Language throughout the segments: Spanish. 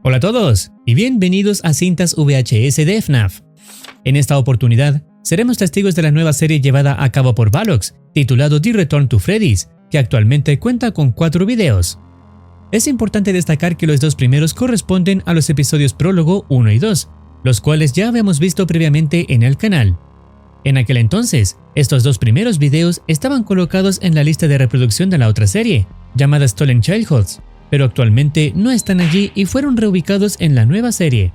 Hola a todos y bienvenidos a Cintas VHS de FNAF. En esta oportunidad, seremos testigos de la nueva serie llevada a cabo por Valox, titulado The Return to Freddy's, que actualmente cuenta con 4 videos. Es importante destacar que los dos primeros corresponden a los episodios prólogo 1 y 2, los cuales ya habíamos visto previamente en el canal. En aquel entonces, estos dos primeros videos estaban colocados en la lista de reproducción de la otra serie, llamada Stolen Childhoods, pero actualmente no están allí y fueron reubicados en la nueva serie.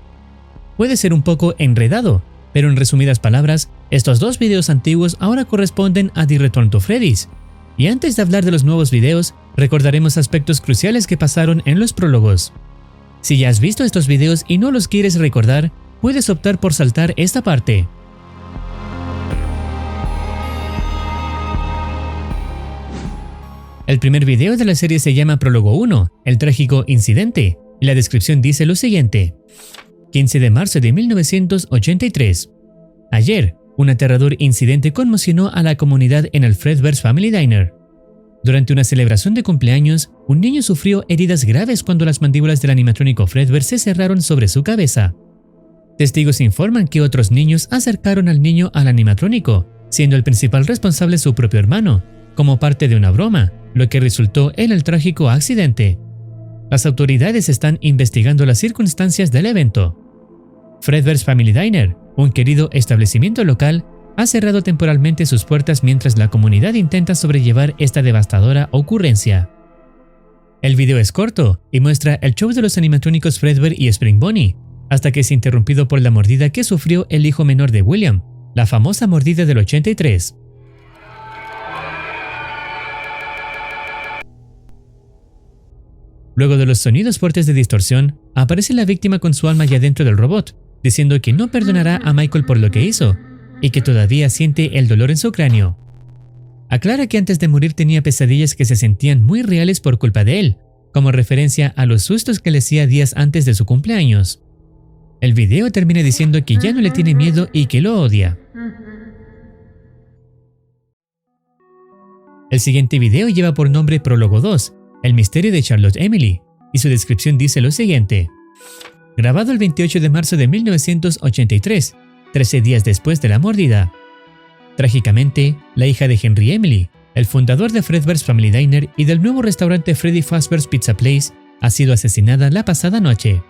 Puede ser un poco enredado, pero en resumidas palabras, estos dos videos antiguos ahora corresponden a The Return to Freddy's. Y antes de hablar de los nuevos videos, recordaremos aspectos cruciales que pasaron en los prólogos. Si ya has visto estos videos y no los quieres recordar, puedes optar por saltar esta parte. El primer video de la serie se llama Prólogo 1, el trágico incidente, y la descripción dice lo siguiente. 15 de marzo de 1983. Ayer, un aterrador incidente conmocionó a la comunidad en el Fredbear's Family Diner. Durante una celebración de cumpleaños, un niño sufrió heridas graves cuando las mandíbulas del animatrónico Fredbear se cerraron sobre su cabeza. Testigos informan que otros niños acercaron al niño al animatrónico, siendo el principal responsable su propio hermano, como parte de una broma, lo que resultó en el trágico accidente. Las autoridades están investigando las circunstancias del evento. Fredbear's Family Diner, un querido establecimiento local, ha cerrado temporalmente sus puertas mientras la comunidad intenta sobrellevar esta devastadora ocurrencia. El video es corto y muestra el show de los animatrónicos Fredbear y Spring Bonnie, hasta que es interrumpido por la mordida que sufrió el hijo menor de William, la famosa mordida del 83. Luego de los sonidos fuertes de distorsión, aparece la víctima con su alma ya dentro del robot, diciendo que no perdonará a Michael por lo que hizo, y que todavía siente el dolor en su cráneo. Aclara que antes de morir tenía pesadillas que se sentían muy reales por culpa de él, como referencia a los sustos que le hacía días antes de su cumpleaños. El video termina diciendo que ya no le tiene miedo y que lo odia. El siguiente video lleva por nombre Prólogo 2, el misterio de Charlotte Emily, y su descripción dice lo siguiente. Grabado el 28 de marzo de 1983, 13 días después de la mordida. Trágicamente, la hija de Henry Emily, el fundador de Fredbear's Family Diner y del nuevo restaurante Freddy Fazbear's Pizza Place, ha sido asesinada la pasada noche.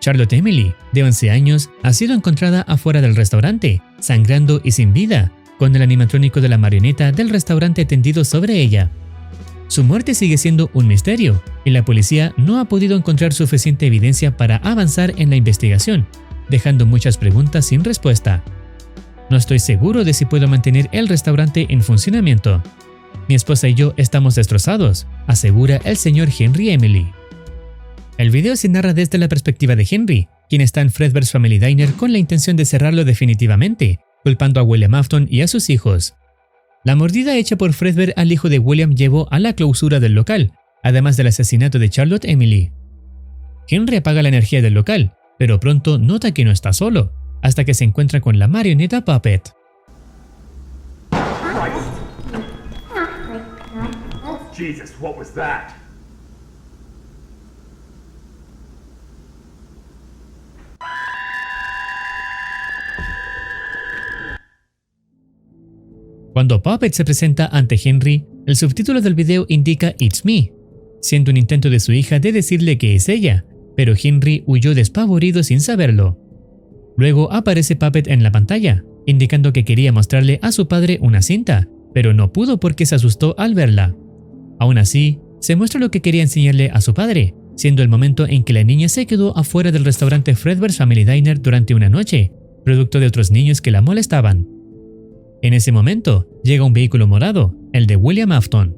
Charlotte Emily, de 11 años, ha sido encontrada afuera del restaurante, sangrando y sin vida, con el animatrónico de la marioneta del restaurante tendido sobre ella. Su muerte sigue siendo un misterio, y la policía no ha podido encontrar suficiente evidencia para avanzar en la investigación, dejando muchas preguntas sin respuesta. No estoy seguro de si puedo mantener el restaurante en funcionamiento. Mi esposa y yo estamos destrozados, asegura el señor Henry Emily. El video se narra desde la perspectiva de Henry, quien está en Fredbear's Family Diner con la intención de cerrarlo definitivamente, culpando a William Afton y a sus hijos. La mordida hecha por Fredbear al hijo de William llevó a la clausura del local, además del asesinato de Charlotte Emily. Henry apaga la energía del local, pero pronto nota que no está solo, hasta que se encuentra con la marioneta Puppet. Jesus, what was that? Cuando Puppet se presenta ante Henry, el subtítulo del video indica It's me, siendo un intento de su hija de decirle que es ella, pero Henry huyó despavorido sin saberlo. Luego aparece Puppet en la pantalla, indicando que quería mostrarle a su padre una cinta, pero no pudo porque se asustó al verla. Aún así, se muestra lo que quería enseñarle a su padre, siendo el momento en que la niña se quedó afuera del restaurante Fredbear's Family Diner durante una noche, producto de otros niños que la molestaban. En ese momento, llega un vehículo morado, el de William Afton.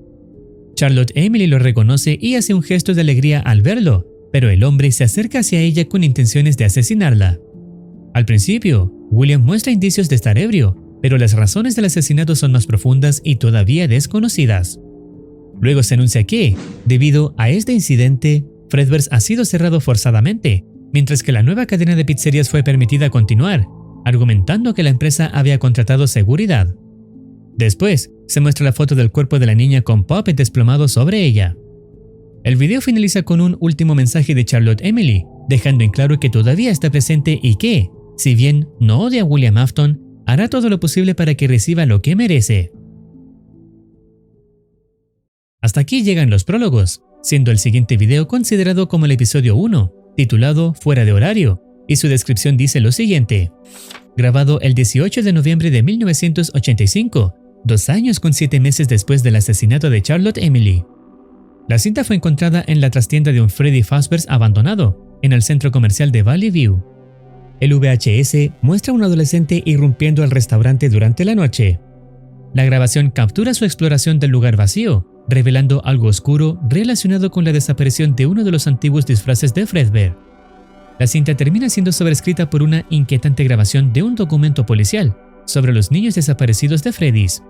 Charlotte Emily lo reconoce y hace un gesto de alegría al verlo, pero el hombre se acerca hacia ella con intenciones de asesinarla. Al principio, William muestra indicios de estar ebrio, pero las razones del asesinato son más profundas y todavía desconocidas. Luego se anuncia que, debido a este incidente, Fredbear's ha sido cerrado forzadamente, mientras que la nueva cadena de pizzerías fue permitida continuar, argumentando que la empresa había contratado seguridad. Después, se muestra la foto del cuerpo de la niña con Puppet desplomado sobre ella. El video finaliza con un último mensaje de Charlotte Emily, dejando en claro que todavía está presente y que, si bien no odia a William Afton, hará todo lo posible para que reciba lo que merece. Hasta aquí llegan los prólogos, siendo el siguiente video considerado como el episodio 1, titulado Fuera de horario, y su descripción dice lo siguiente. Grabado el 18 de noviembre de 1985, 2 años con 7 meses después del asesinato de Charlotte Emily. La cinta fue encontrada en la trastienda de un Freddy Fazbear's abandonado, en el centro comercial de Valley View. El VHS muestra a un adolescente irrumpiendo al restaurante durante la noche. La grabación captura su exploración del lugar vacío, revelando algo oscuro relacionado con la desaparición de uno de los antiguos disfraces de Fredbear. La cinta termina siendo sobrescrita por una inquietante grabación de un documento policial sobre los niños desaparecidos de Freddy's.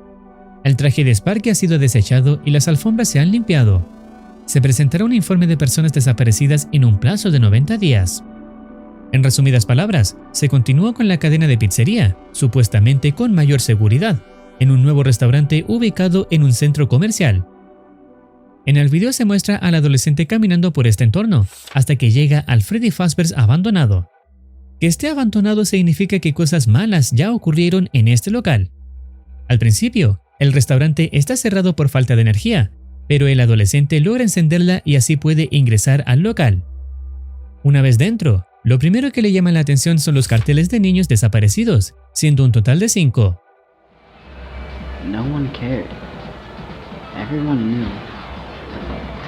El traje de Sparky ha sido desechado y las alfombras se han limpiado. Se presentará un informe de personas desaparecidas en un plazo de 90 días. En resumidas palabras, se continúa con la cadena de pizzería, supuestamente con mayor seguridad, en un nuevo restaurante ubicado en un centro comercial. En el video se muestra al adolescente caminando por este entorno, hasta que llega al Freddy Fazbear's abandonado. Que esté abandonado significa que cosas malas ya ocurrieron en este local. Al principio, el restaurante está cerrado por falta de energía, pero el adolescente logra encenderla y así puede ingresar al local. Una vez dentro, lo primero que le llama la atención son los carteles de niños desaparecidos, siendo un total de 5. No one cared. Everyone knew.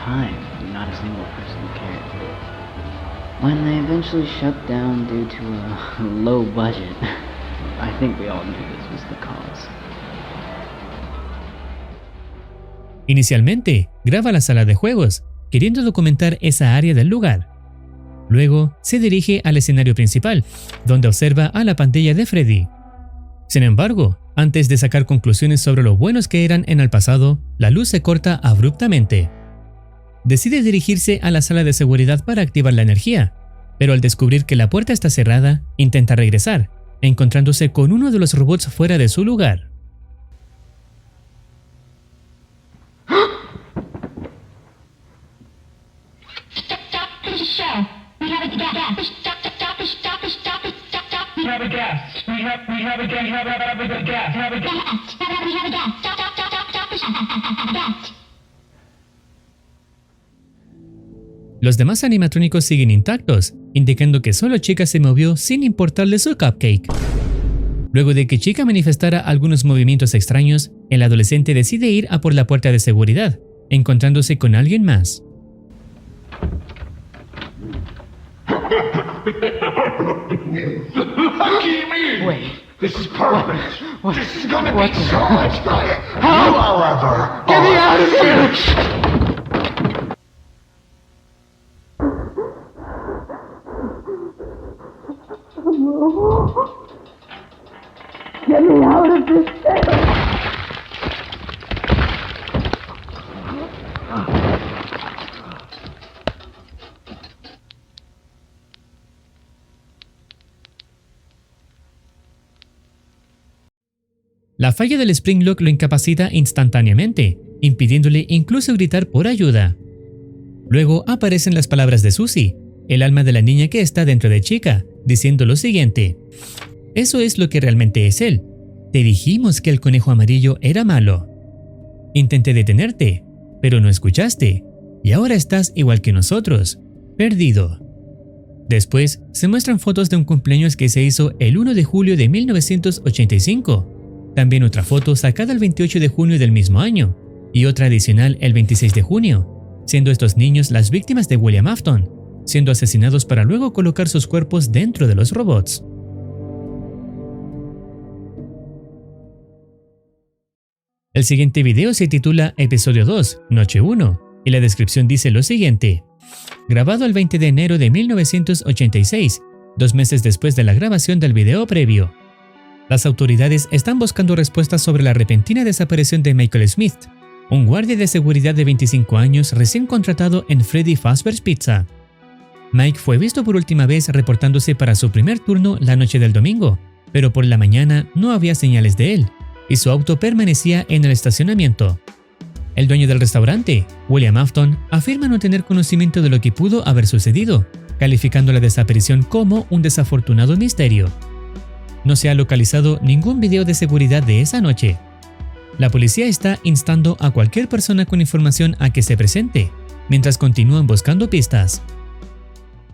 Time, not a single person cared. When they eventually shut down due to a low budget, I think we all knew this was the cause. Inicialmente, graba la sala de juegos, queriendo documentar esa área del lugar. Luego, se dirige al escenario principal, donde observa a la pandilla de Freddy. Sin embargo, antes de sacar conclusiones sobre lo buenos que eran en el pasado, la luz se corta abruptamente. Decide dirigirse a la sala de seguridad para activar la energía, pero al descubrir que la puerta está cerrada, intenta regresar, encontrándose con uno de los robots fuera de su lugar. Los demás animatrónicos siguen intactos, indicando que solo Chica se movió sin importarle su cupcake. Luego de que Chica manifestara algunos movimientos extraños, el adolescente decide ir a por la puerta de seguridad, encontrándose con alguien más. Wait. This is perfect. This is gonna be What? so much fun. However, Get me out of here! Get me out of this thing! La falla del Spring Lock lo incapacita instantáneamente, impidiéndole incluso gritar por ayuda. Luego aparecen las palabras de Susie, el alma de la niña que está dentro de Chica, diciendo lo siguiente: eso es lo que realmente es él. Te dijimos que el conejo amarillo era malo. Intenté detenerte, pero no escuchaste, y ahora estás igual que nosotros, perdido. Después se muestran fotos de un cumpleaños que se hizo el 1 de julio de 1985. También otra foto sacada el 28 de junio del mismo año, y otra adicional el 26 de junio, siendo estos niños las víctimas de William Afton, siendo asesinados para luego colocar sus cuerpos dentro de los robots. El siguiente video se titula Episodio 2, Noche 1, y la descripción dice lo siguiente. Grabado el 20 de enero de 1986, 2 meses después de la grabación del video previo. Las autoridades están buscando respuestas sobre la repentina desaparición de Michael Smith, un guardia de seguridad de 25 años recién contratado en Freddy Fazbear's Pizza. Mike fue visto por última vez reportándose para su primer turno la noche del domingo, pero por la mañana no había señales de él, y su auto permanecía en el estacionamiento. El dueño del restaurante, William Afton, afirma no tener conocimiento de lo que pudo haber sucedido, calificando la desaparición como un desafortunado misterio. No se ha localizado ningún video de seguridad de esa noche. La policía está instando a cualquier persona con información a que se presente, mientras continúan buscando pistas.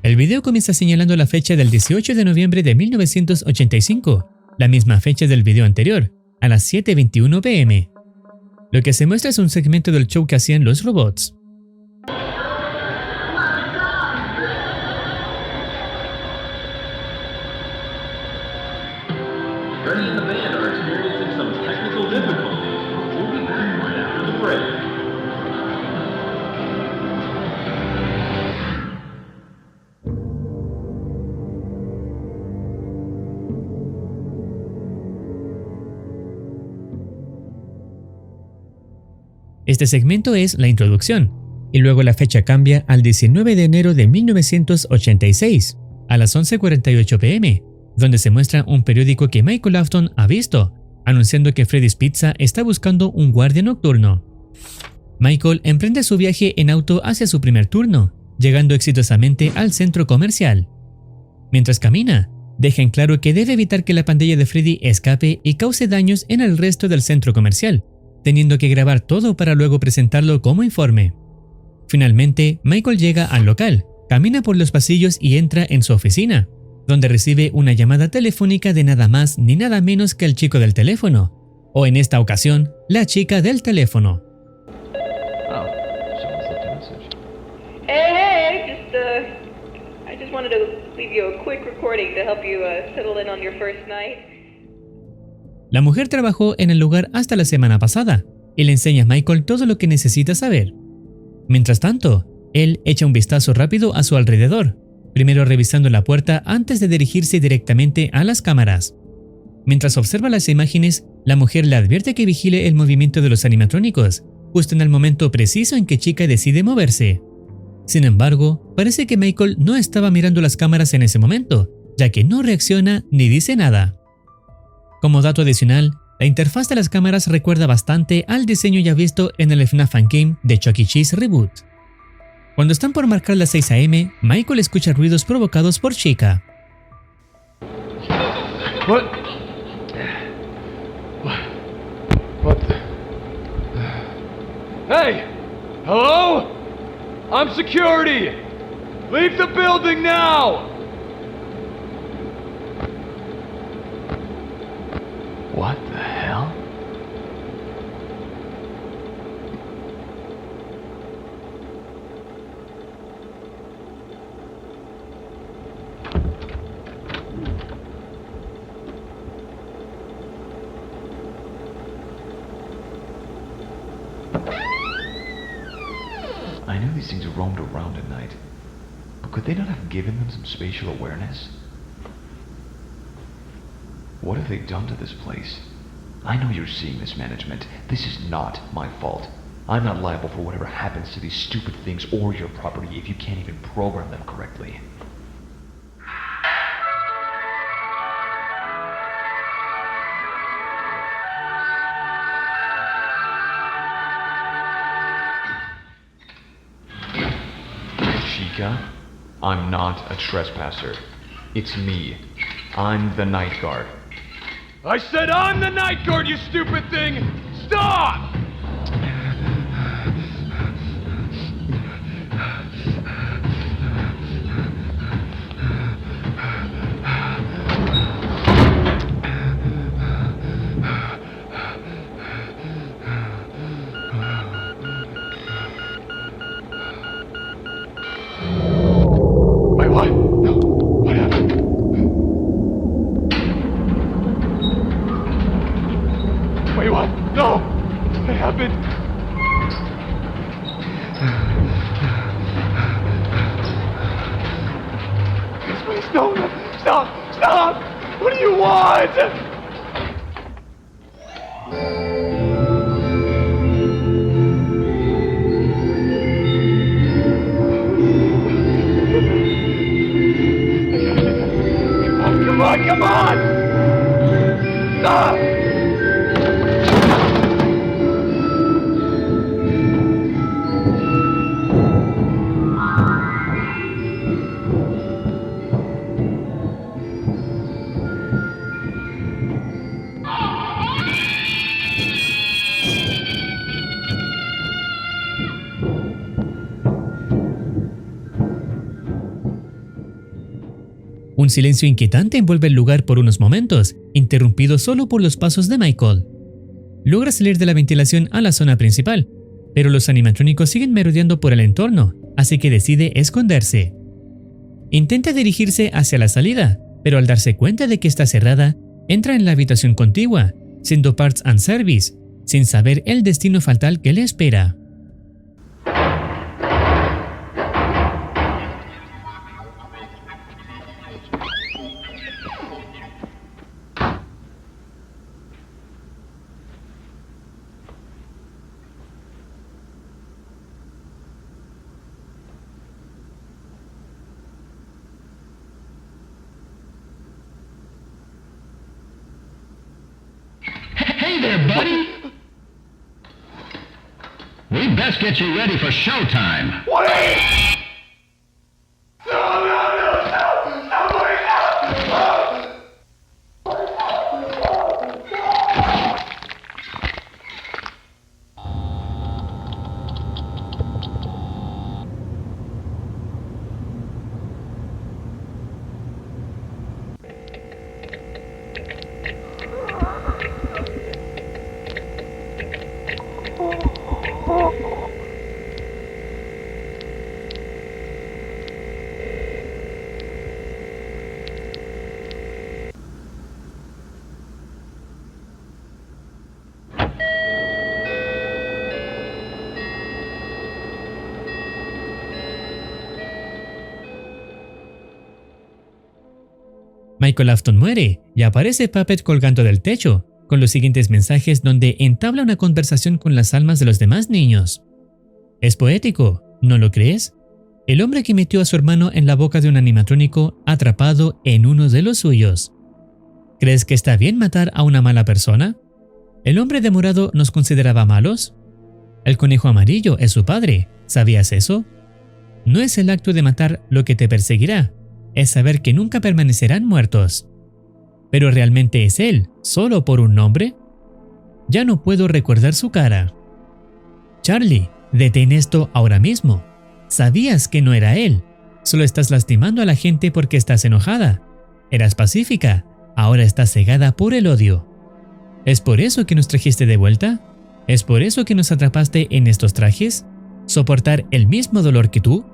El video comienza señalando la fecha del 18 de noviembre de 1985, la misma fecha del video anterior, a las 7:21 p.m. Lo que se muestra es un segmento del show que hacían los robots. Freddie and the band are experiencing some technical difficulties. We'll be back right after the break. Este segmento es la introducción, y luego la fecha cambia al 19 de enero de 1986, a las 11:48 p.m., donde se muestra un periódico que Michael Afton ha visto, anunciando que Freddy's Pizza está buscando un guardia nocturno. Michael emprende su viaje en auto hacia su primer turno, llegando exitosamente al centro comercial. Mientras camina, deja en claro que debe evitar que la pandilla de Freddy escape y cause daños en el resto del centro comercial, teniendo que grabar todo para luego presentarlo como informe. Finalmente, Michael llega al local, camina por los pasillos y entra en su oficina, donde recibe una llamada telefónica de nada más ni nada menos que el chico del teléfono, o en esta ocasión, la chica del teléfono. Oh, someone's left a message. Hey, I just wanted to leave you a quick recording to help you settle in on your first night. La mujer trabajó en el lugar hasta la semana pasada y le enseña a Michael todo lo que necesita saber. Mientras tanto, él echa un vistazo rápido a su alrededor, primero revisando la puerta antes de dirigirse directamente a las cámaras. Mientras observa las imágenes, la mujer le advierte que vigile el movimiento de los animatrónicos, justo en el momento preciso en que Chica decide moverse. Sin embargo, parece que Michael no estaba mirando las cámaras en ese momento, ya que no reacciona ni dice nada. Como dato adicional, la interfaz de las cámaras recuerda bastante al diseño ya visto en el FNAF Game de Chuck E. Cheese Reboot. Cuando están por marcar las 6 a.m., Michael escucha ruidos provocados por Chica. What? What the? Hey! Hello? I'm security! Leave the building now! What the hell? I know these things roamed around at night, but could they not have given them some spatial awareness? What have they done to this place? I know you're seeing this, management. This is not my fault. I'm not liable for whatever happens to these stupid things or your property if you can't even program them correctly. Chica, I'm not a trespasser. It's me. I'm the night guard. I said I'm the night guard, you stupid thing! Stop! Wait, what? No. What happened? Wait, what? No! What happened? Please, no, no. Stop! Stop! What do you want? Come on, come on! Stop! Un silencio inquietante envuelve el lugar por unos momentos, interrumpido solo por los pasos de Michael. Logra salir de la ventilación a la zona principal, pero los animatrónicos siguen merodeando por el entorno, así que decide esconderse. Intenta dirigirse hacia la salida, pero al darse cuenta de que está cerrada, entra en la habitación contigua, siendo Parts and Service, sin saber el destino fatal que le espera. Hey there, buddy! We best get you ready for showtime. Wait! No, no, no, no! Somebody, no! Michael Afton muere y aparece Puppet colgando del techo, con los siguientes mensajes donde entabla una conversación con las almas de los demás niños. Es poético, ¿no lo crees? El hombre que metió a su hermano en la boca de un animatrónico atrapado en uno de los suyos. ¿Crees que está bien matar a una mala persona? ¿El hombre de morado nos consideraba malos? El conejo amarillo es su padre, ¿sabías eso? No es el acto de matar lo que te perseguirá, es saber que nunca permanecerán muertos. ¿Pero realmente es él, solo por un nombre? Ya no puedo recordar su cara. Charlie, detén esto ahora mismo. Sabías que no era él. Solo estás lastimando a la gente porque estás enojada. Eras pacífica, ahora estás cegada por el odio. ¿Es por eso que nos trajiste de vuelta? ¿Es por eso que nos atrapaste en estos trajes? ¿Soportar el mismo dolor que tú?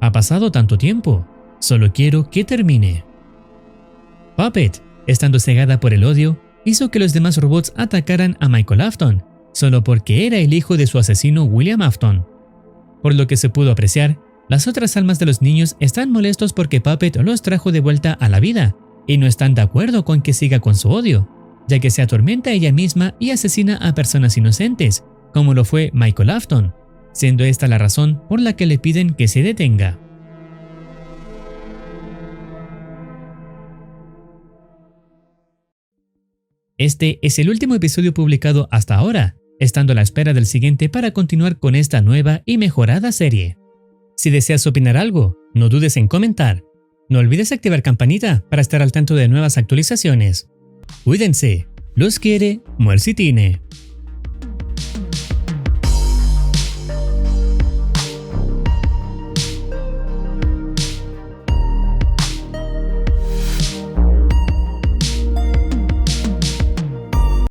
Ha pasado tanto tiempo. Solo quiero que termine. Puppet, estando cegada por el odio, hizo que los demás robots atacaran a Michael Afton, solo porque era el hijo de su asesino William Afton. Por lo que se pudo apreciar, las otras almas de los niños están molestos porque Puppet los trajo de vuelta a la vida, y no están de acuerdo con que siga con su odio, ya que se atormenta ella misma y asesina a personas inocentes, como lo fue Michael Afton, siendo esta la razón por la que le piden que se detenga. Este es el último episodio publicado hasta ahora, estando a la espera del siguiente para continuar con esta nueva y mejorada serie. Si deseas opinar algo, no dudes en comentar. No olvides activar campanita para estar al tanto de nuevas actualizaciones. Cuídense, los quiere Muercitine.